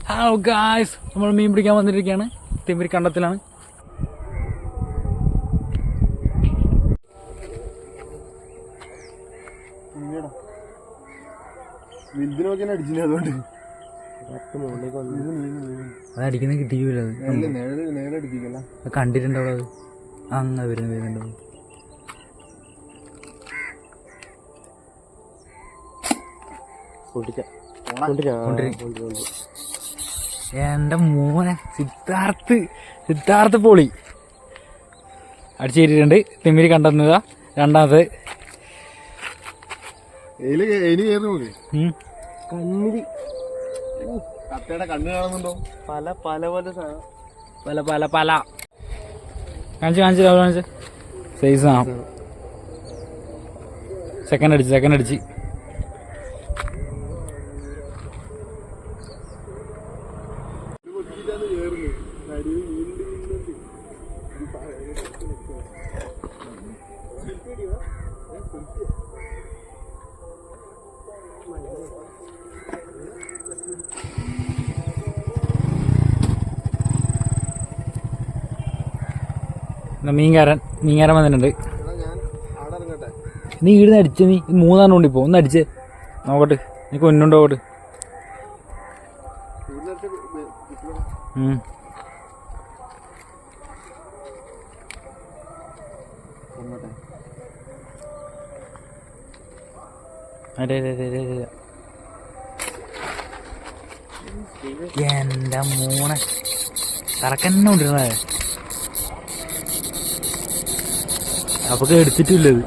Hello guys, നമ്മൾ മീൻ പിടിക്കാൻ വന്നിരിക്കുകയാണ്. തിമിരി കണ്ടത്തിലാണ്. അതടിക്കുന്ന കിട്ടിയില്ല. അത് കണ്ടിട്ടുണ്ടോ? അത് അങ്ങ് വരുന്നുണ്ടോ? എന്റെ മോനെ സിദ്ധാർത്ഥ പൊളി അടിച്ചു കയറ്റിട്ടുണ്ട്. തിമിരി കണ്ടെത്തുന്നതാ രണ്ടാമത്. പല കാണിച്ച് സൈസ് ആ. സെക്കൻഡ് അടിച്ച് മീൻകാരൻ വന്നിട്ടുണ്ട്. നീ ഇവിടുന്ന് അടിച്ച, നീ മൂന്നെണ്ണം കൊണ്ട് ഇപ്പോ ഒന്ന് അടിച്ചേ നോക്കട്ടെ. നീ കൊന്നുണ്ടോട്ട്. എന്റെ മോനെ കറക്കന്നെ കൊണ്ടിരുന്നേ. അപ്പൊ എടുത്തിട്ടില്ലത്.